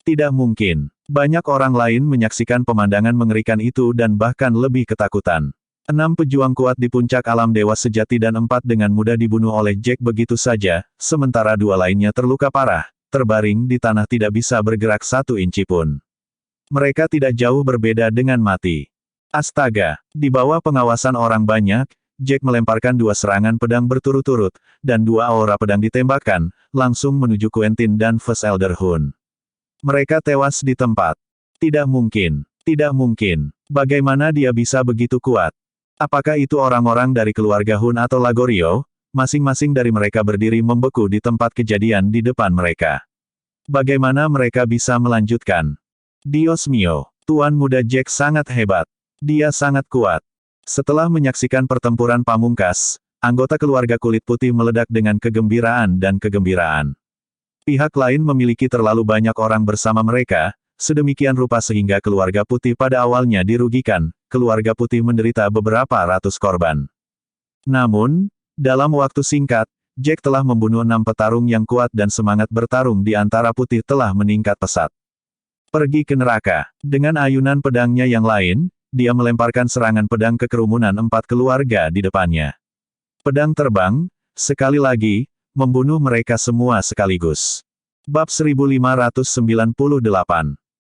Tidak mungkin. Banyak orang lain menyaksikan pemandangan mengerikan itu dan bahkan lebih ketakutan. 6 pejuang kuat di puncak alam dewa sejati dan 4 dengan mudah dibunuh oleh Jack begitu saja, sementara 2 lainnya terluka parah, terbaring di tanah tidak bisa bergerak 1 inci pun. Mereka tidak jauh berbeda dengan mati. Astaga, di bawah pengawasan orang banyak, Jack melemparkan 2 serangan pedang berturut-turut, dan 2 aura pedang ditembakkan, langsung menuju Quentin dan First Elder Hun. Mereka tewas di tempat. Tidak mungkin, tidak mungkin. Bagaimana dia bisa begitu kuat? Apakah itu orang-orang dari keluarga Hun atau Lagorio? Masing-masing dari mereka berdiri membeku di tempat kejadian di depan mereka. Bagaimana mereka bisa melanjutkan? Dios mio, Tuan Muda Jack sangat hebat. Dia sangat kuat. Setelah menyaksikan pertempuran pamungkas, anggota keluarga kulit putih meledak dengan kegembiraan dan kegembiraan. Pihak lain memiliki terlalu banyak orang bersama mereka, sedemikian rupa sehingga keluarga putih pada awalnya dirugikan, keluarga putih menderita beberapa ratus korban. Namun, dalam waktu singkat, Jack telah membunuh 6 petarung yang kuat dan semangat bertarung di antara putih telah meningkat pesat. Pergi ke neraka. Dengan ayunan pedangnya yang lain, dia melemparkan serangan pedang ke kerumunan 4 keluarga di depannya. Pedang terbang, sekali lagi, membunuh mereka semua sekaligus. Bab 1598.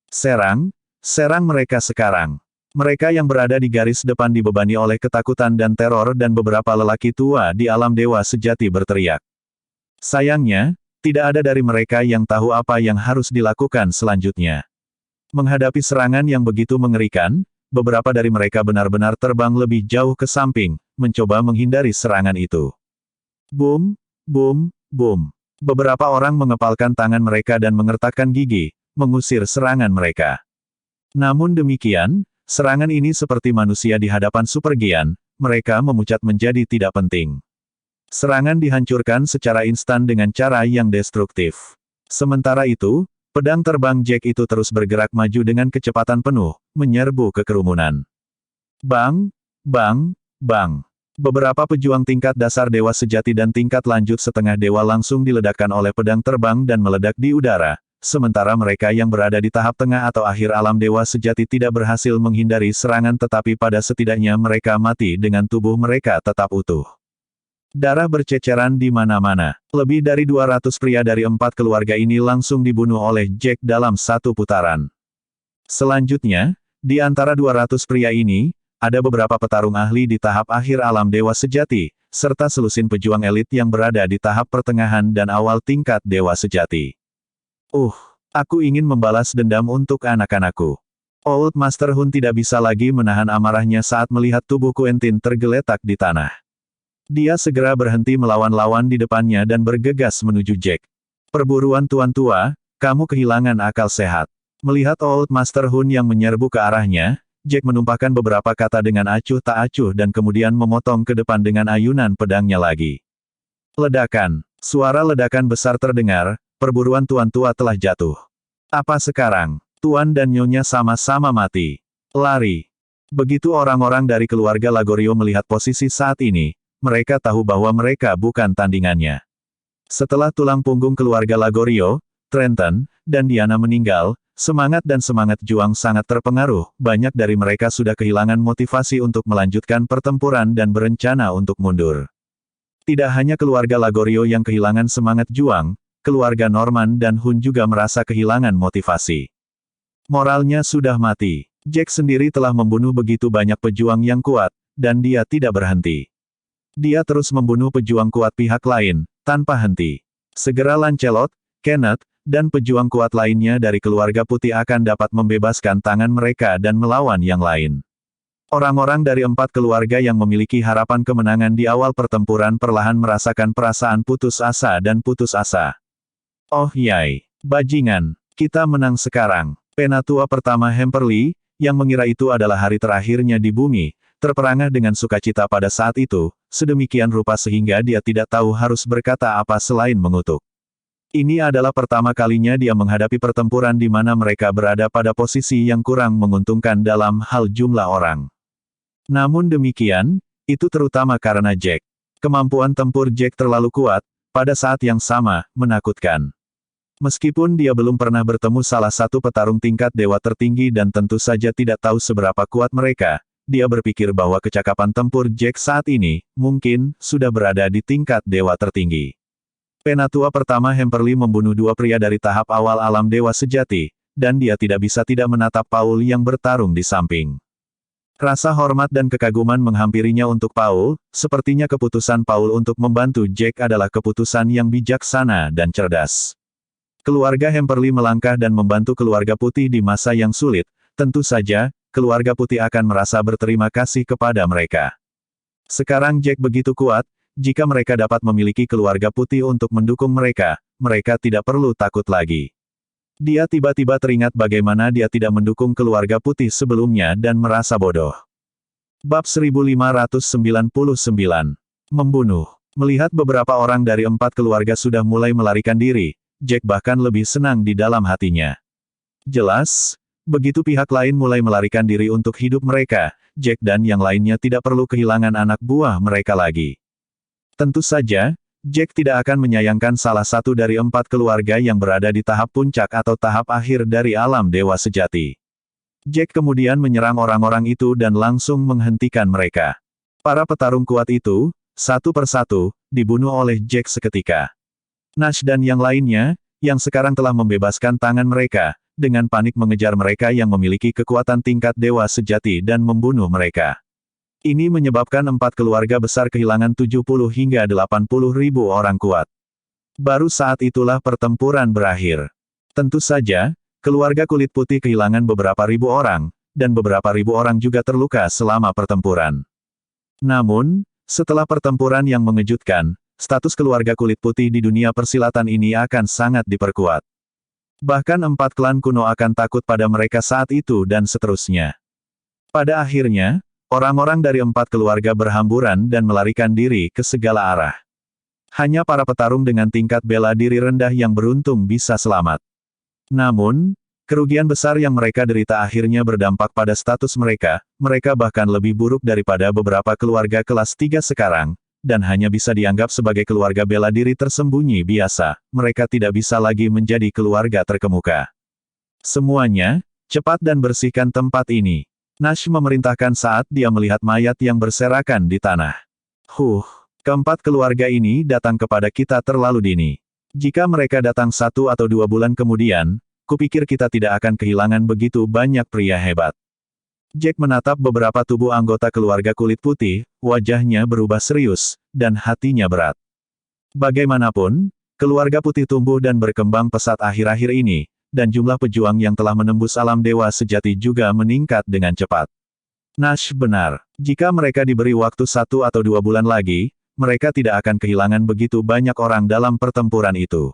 Serang, serang mereka sekarang. Mereka yang berada di garis depan dibebani oleh ketakutan dan teror dan beberapa lelaki tua di alam dewa sejati berteriak. Sayangnya, tidak ada dari mereka yang tahu apa yang harus dilakukan selanjutnya. Menghadapi serangan yang begitu mengerikan, beberapa dari mereka benar-benar terbang lebih jauh ke samping, mencoba menghindari serangan itu. Boom, boom, boom. Beberapa orang mengepalkan tangan mereka dan mengertakkan gigi, mengusir serangan mereka. Namun demikian, serangan ini seperti manusia di hadapan Supergiant, mereka memucat menjadi tidak penting. Serangan dihancurkan secara instan dengan cara yang destruktif. Sementara itu, pedang terbang Jack itu terus bergerak maju dengan kecepatan penuh, menyerbu ke kerumunan. Bang, bang, bang. Beberapa pejuang tingkat dasar dewa sejati dan tingkat lanjut setengah dewa langsung diledakkan oleh pedang terbang dan meledak di udara, sementara mereka yang berada di tahap tengah atau akhir alam dewa sejati tidak berhasil menghindari serangan tetapi pada setidaknya mereka mati dengan tubuh mereka tetap utuh. Darah berceceran di mana-mana. Lebih dari 200 pria dari 4 keluarga ini langsung dibunuh oleh Jack dalam 1 putaran. Selanjutnya, di antara 200 pria ini, ada beberapa petarung ahli di tahap akhir alam dewa sejati, serta selusin pejuang elit yang berada di tahap pertengahan dan awal tingkat dewa sejati. Aku ingin membalas dendam untuk anak-anakku. Old Master Hun tidak bisa lagi menahan amarahnya saat melihat tubuh Quentin tergeletak di tanah. Dia segera berhenti melawan-lawan di depannya dan bergegas menuju Jack. Perburuan tuan tua, kamu kehilangan akal sehat. Melihat Old Master Hun yang menyerbu ke arahnya, Jack menumpahkan beberapa kata dengan acuh tak acuh dan kemudian memotong ke depan dengan ayunan pedangnya lagi. Ledakan. Suara ledakan besar terdengar, perburuan tuan tua telah jatuh. Apa sekarang? Tuan dan Nyonya sama-sama mati. Lari. Begitu orang-orang dari keluarga Lagorio melihat posisi saat ini, mereka tahu bahwa mereka bukan tandingannya. Setelah tulang punggung keluarga Lagorio, Trenton, dan Diana meninggal, semangat dan semangat juang sangat terpengaruh, banyak dari mereka sudah kehilangan motivasi untuk melanjutkan pertempuran dan berencana untuk mundur. Tidak hanya keluarga Lagorio yang kehilangan semangat juang, keluarga Norman dan Hun juga merasa kehilangan motivasi. Moralnya sudah mati. Jack sendiri telah membunuh begitu banyak pejuang yang kuat, dan dia tidak berhenti. Dia terus membunuh pejuang kuat pihak lain, tanpa henti. Segera Lancelot, Kenneth, dan pejuang kuat lainnya dari keluarga putih akan dapat membebaskan tangan mereka dan melawan yang lain. Orang-orang dari 4 keluarga yang memiliki harapan kemenangan di awal pertempuran perlahan merasakan perasaan putus asa dan putus asa. Oh yay, bajingan, kita menang sekarang. Penatua pertama Hemperly, yang mengira itu adalah hari terakhirnya di bumi, terperangah dengan sukacita pada saat itu, sedemikian rupa sehingga dia tidak tahu harus berkata apa selain mengutuk. Ini adalah pertama kalinya dia menghadapi pertempuran di mana mereka berada pada posisi yang kurang menguntungkan dalam hal jumlah orang. Namun demikian, itu terutama karena Jack. Kemampuan tempur Jack terlalu kuat, pada saat yang sama, menakutkan. Meskipun dia belum pernah bertemu salah satu petarung tingkat dewa tertinggi dan tentu saja tidak tahu seberapa kuat mereka, dia berpikir bahwa kecakapan tempur Jack saat ini, mungkin, sudah berada di tingkat dewa tertinggi. Penatua pertama Hemperly membunuh 2 pria dari tahap awal alam dewa sejati, dan dia tidak bisa tidak menatap Paul yang bertarung di samping. Rasa hormat dan kekaguman menghampirinya untuk Paul, sepertinya keputusan Paul untuk membantu Jack adalah keputusan yang bijaksana dan cerdas. Keluarga Hemperly melangkah dan membantu keluarga putih di masa yang sulit, tentu saja, keluarga putih akan merasa berterima kasih kepada mereka. Sekarang Jack begitu kuat, jika mereka dapat memiliki keluarga putih untuk mendukung mereka, mereka tidak perlu takut lagi. Dia tiba-tiba teringat bagaimana dia tidak mendukung keluarga putih sebelumnya dan merasa bodoh. Bab 1599. Membunuh. Melihat beberapa orang dari 4 keluarga sudah mulai melarikan diri, Jack bahkan lebih senang di dalam hatinya. Jelas, begitu pihak lain mulai melarikan diri untuk hidup mereka, Jack dan yang lainnya tidak perlu kehilangan anak buah mereka lagi. Tentu saja, Jack tidak akan menyayangkan salah satu dari 4 keluarga yang berada di tahap puncak atau tahap akhir dari alam dewa sejati. Jack kemudian menyerang orang-orang itu dan langsung menghentikan mereka. Para petarung kuat itu, satu persatu, dibunuh oleh Jack seketika. Nash dan yang lainnya, yang sekarang telah membebaskan tangan mereka, dengan panik mengejar mereka yang memiliki kekuatan tingkat dewa sejati dan membunuh mereka. Ini menyebabkan 4 keluarga besar kehilangan 70 hingga 80 ribu orang kuat. Baru saat itulah pertempuran berakhir. Tentu saja, keluarga kulit putih kehilangan beberapa ribu orang, dan beberapa ribu orang juga terluka selama pertempuran. Namun, setelah pertempuran yang mengejutkan, status keluarga kulit putih di dunia persilatan ini akan sangat diperkuat. Bahkan 4 klan kuno akan takut pada mereka saat itu dan seterusnya. Pada akhirnya, orang-orang dari 4 keluarga berhamburan dan melarikan diri ke segala arah. Hanya para petarung dengan tingkat bela diri rendah yang beruntung bisa selamat. Namun, kerugian besar yang mereka derita akhirnya berdampak pada status mereka, mereka bahkan lebih buruk daripada beberapa keluarga kelas 3 sekarang, dan hanya bisa dianggap sebagai keluarga bela diri tersembunyi biasa, mereka tidak bisa lagi menjadi keluarga terkemuka. Semuanya, cepat dan bersihkan tempat ini. Nash memerintahkan saat dia melihat mayat yang berserakan di tanah. Keempat keluarga ini datang kepada kita terlalu dini. Jika mereka datang 1 atau 2 bulan kemudian, kupikir kita tidak akan kehilangan begitu banyak pria hebat. Jack menatap beberapa tubuh anggota keluarga kulit putih, wajahnya berubah serius, dan hatinya berat. Bagaimanapun, keluarga putih tumbuh dan berkembang pesat akhir-akhir ini, dan jumlah pejuang yang telah menembus alam dewa sejati juga meningkat dengan cepat. Nash benar. Jika mereka diberi waktu 1 atau 2 bulan lagi, mereka tidak akan kehilangan begitu banyak orang dalam pertempuran itu.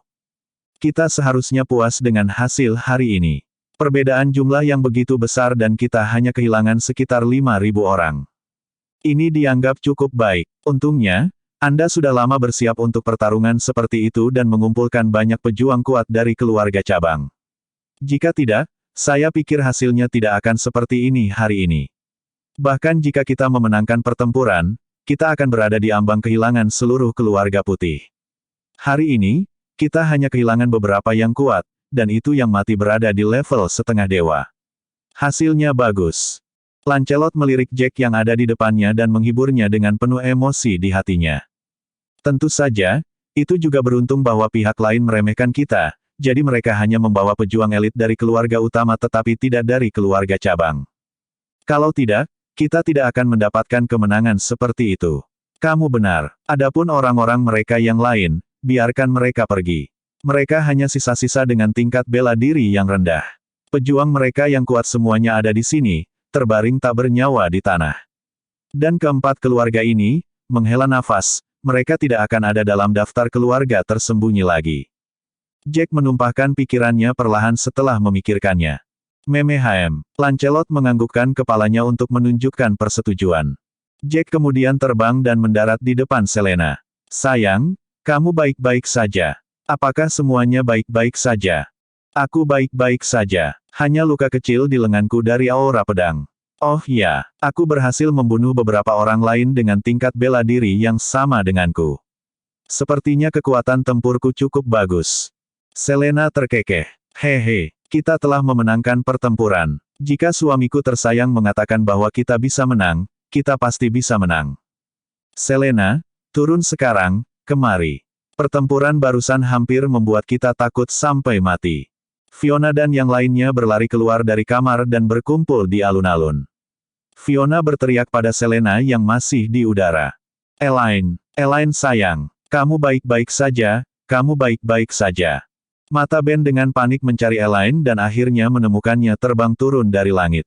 Kita seharusnya puas dengan hasil hari ini. Perbedaan jumlah yang begitu besar dan kita hanya kehilangan sekitar 5.000 orang. Ini dianggap cukup baik. Untungnya, Anda sudah lama bersiap untuk pertarungan seperti itu dan mengumpulkan banyak pejuang kuat dari keluarga cabang. Jika tidak, saya pikir hasilnya tidak akan seperti ini hari ini. Bahkan jika kita memenangkan pertempuran, kita akan berada di ambang kehilangan seluruh keluarga putih. Hari ini, kita hanya kehilangan beberapa yang kuat, dan itu yang mati berada di level setengah dewa. Hasilnya bagus. Lancelot melirik Jack yang ada di depannya dan menghiburnya dengan penuh emosi di hatinya. Tentu saja, itu juga beruntung bahwa pihak lain meremehkan kita, jadi mereka hanya membawa pejuang elit dari keluarga utama tetapi tidak dari keluarga cabang. Kalau tidak, kita tidak akan mendapatkan kemenangan seperti itu. Kamu benar. Adapun orang-orang mereka yang lain, biarkan mereka pergi. Mereka hanya sisa-sisa dengan tingkat bela diri yang rendah. Pejuang mereka yang kuat semuanya ada di sini, terbaring tak bernyawa di tanah. Dan keempat keluarga ini, menghela nafas, mereka tidak akan ada dalam daftar keluarga tersembunyi lagi. Jack menumpahkan pikirannya perlahan setelah memikirkannya. Memehm. Lancelot menganggukkan kepalanya untuk menunjukkan persetujuan. Jack kemudian terbang dan mendarat di depan Selena. Sayang, kamu baik-baik saja. Apakah semuanya baik-baik saja? Aku baik-baik saja. Hanya luka kecil di lenganku dari aura pedang. Oh ya, aku berhasil membunuh beberapa orang lain dengan tingkat bela diri yang sama denganku. Sepertinya kekuatan tempurku cukup bagus. Selena terkekeh. Hehe, kita telah memenangkan pertempuran. Jika suamiku tersayang mengatakan bahwa kita bisa menang, kita pasti bisa menang. Selena, turun sekarang, kemari. Pertempuran barusan hampir membuat kita takut sampai mati. Fiona dan yang lainnya berlari keluar dari kamar dan berkumpul di alun-alun. Fiona berteriak pada Selena yang masih di udara. Elaine, Elaine sayang, kamu baik-baik saja, kamu baik-baik saja. Mata Ben dengan panik mencari Elaine dan akhirnya menemukannya terbang turun dari langit.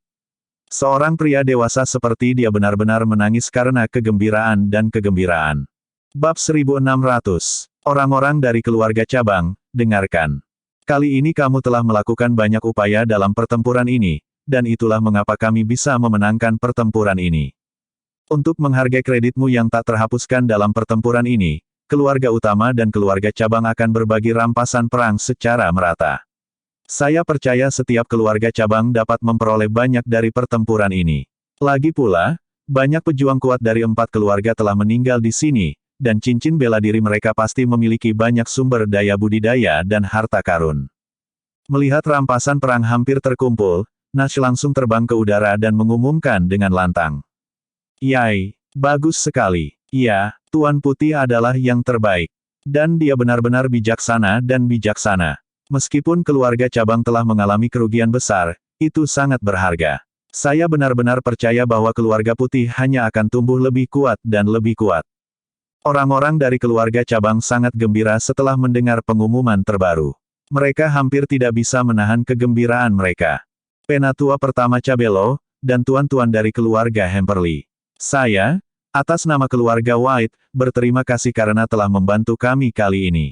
Seorang pria dewasa seperti dia benar-benar menangis karena kegembiraan dan kegembiraan. Bab 1600. Orang-orang dari keluarga cabang, dengarkan. Kali ini kamu telah melakukan banyak upaya dalam pertempuran ini, dan itulah mengapa kami bisa memenangkan pertempuran ini. Untuk menghargai kreditmu yang tak terhapuskan dalam pertempuran ini, keluarga utama dan keluarga cabang akan berbagi rampasan perang secara merata. Saya percaya setiap keluarga cabang dapat memperoleh banyak dari pertempuran ini. Lagi pula, banyak pejuang kuat dari 4 keluarga telah meninggal di sini, dan cincin bela diri mereka pasti memiliki banyak sumber daya budidaya dan harta karun. Melihat rampasan perang hampir terkumpul, Nash langsung terbang ke udara dan mengumumkan dengan lantang. Yai, bagus sekali. Iya, Tuan Putih adalah yang terbaik. Dan dia benar-benar bijaksana dan bijaksana. Meskipun keluarga cabang telah mengalami kerugian besar, itu sangat berharga. Saya benar-benar percaya bahwa keluarga Putih hanya akan tumbuh lebih kuat dan lebih kuat. Orang-orang dari keluarga cabang sangat gembira setelah mendengar pengumuman terbaru. Mereka hampir tidak bisa menahan kegembiraan mereka. Penatua pertama Cabello, dan tuan-tuan dari keluarga Hemperley. Saya, atas nama keluarga White, berterima kasih karena telah membantu kami kali ini.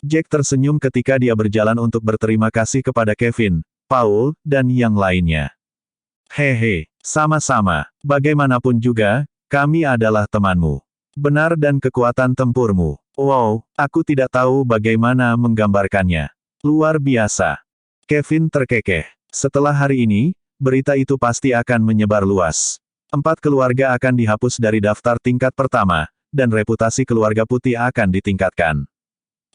Jack tersenyum ketika dia berjalan untuk berterima kasih kepada Kevin, Paul, dan yang lainnya. Hehe, sama-sama. Bagaimanapun juga, kami adalah temanmu. Benar dan kekuatan tempurmu. Wow, aku tidak tahu bagaimana menggambarkannya. Luar biasa. Kevin terkekeh. Setelah hari ini, berita itu pasti akan menyebar luas. 4 keluarga akan dihapus dari daftar tingkat pertama, dan reputasi keluarga Putih akan ditingkatkan.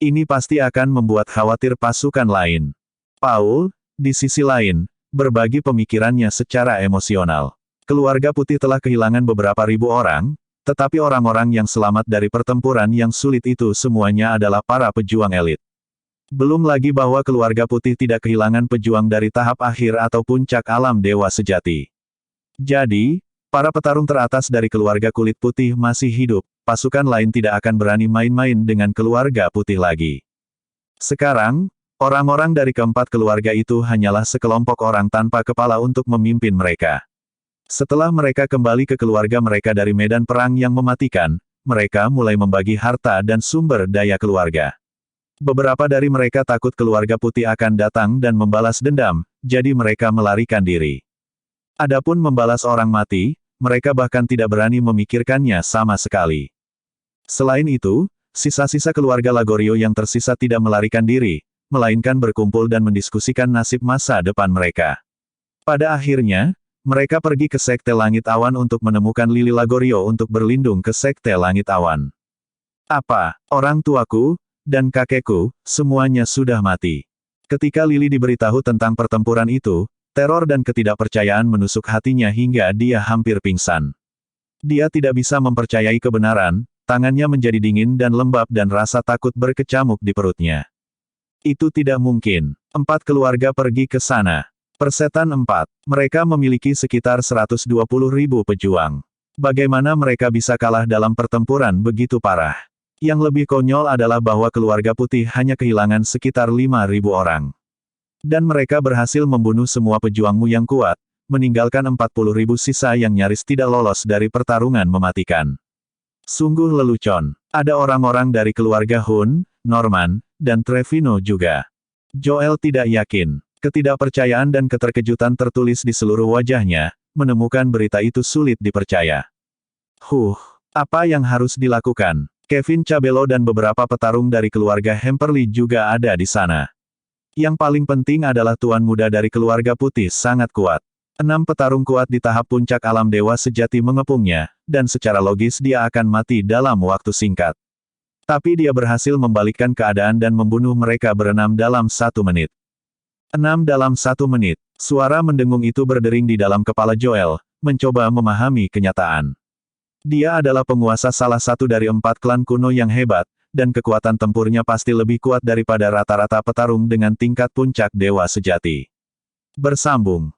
Ini pasti akan membuat khawatir pasukan lain. Paul, di sisi lain, berbagi pemikirannya secara emosional. Keluarga Putih telah kehilangan beberapa ribu orang, tetapi orang-orang yang selamat dari pertempuran yang sulit itu semuanya adalah para pejuang elit. Belum lagi bahwa keluarga Putih tidak kehilangan pejuang dari tahap akhir atau puncak alam dewa sejati. Jadi, para petarung teratas dari keluarga kulit putih masih hidup, pasukan lain tidak akan berani main-main dengan keluarga Putih lagi. Sekarang, orang-orang dari keempat keluarga itu hanyalah sekelompok orang tanpa kepala untuk memimpin mereka. Setelah mereka kembali ke keluarga mereka dari medan perang yang mematikan, mereka mulai membagi harta dan sumber daya keluarga. Beberapa dari mereka takut keluarga Putih akan datang dan membalas dendam, jadi mereka melarikan diri. Adapun membalas orang mati, mereka bahkan tidak berani memikirkannya sama sekali. Selain itu, sisa-sisa keluarga Lagorio yang tersisa tidak melarikan diri, melainkan berkumpul dan mendiskusikan nasib masa depan mereka. Pada akhirnya, mereka pergi ke Sekte Langit Awan untuk menemukan Lili Lagorio untuk berlindung ke Sekte Langit Awan. Apa, orang tuaku, dan kakekku, semuanya sudah mati. Ketika Lili diberitahu tentang pertempuran itu, teror dan ketidakpercayaan menusuk hatinya hingga dia hampir pingsan. Dia tidak bisa mempercayai kebenaran, tangannya menjadi dingin dan lembab dan rasa takut berkecamuk di perutnya. Itu tidak mungkin. 4 keluarga pergi ke sana. Persetan 4. Mereka memiliki sekitar 120.000 pejuang. Bagaimana mereka bisa kalah dalam pertempuran begitu parah? Yang lebih konyol adalah bahwa keluarga putih hanya kehilangan sekitar 5.000 orang. Dan mereka berhasil membunuh semua pejuangmu yang kuat, meninggalkan 40.000 sisa yang nyaris tidak lolos dari pertarungan mematikan. Sungguh lelucon. Ada orang-orang dari keluarga Hun, Norman, dan Trevino juga. Joel tidak yakin. Ketidakpercayaan dan keterkejutan tertulis di seluruh wajahnya, menemukan berita itu sulit dipercaya. Apa yang harus dilakukan? Kevin Cabello dan beberapa petarung dari keluarga Hemperly juga ada di sana. Yang paling penting adalah tuan muda dari keluarga putih sangat kuat. 6 petarung kuat di tahap puncak alam dewa sejati mengepungnya, dan secara logis dia akan mati dalam waktu singkat. Tapi dia berhasil membalikkan keadaan dan membunuh mereka berenam dalam 1 menit. 6 dalam 1 menit. Suara mendengung itu berdering di dalam kepala Joel, mencoba memahami kenyataan. Dia adalah penguasa salah satu dari 4 klan kuno yang hebat, dan kekuatan tempurnya pasti lebih kuat daripada rata-rata petarung dengan tingkat puncak dewa sejati. Bersambung.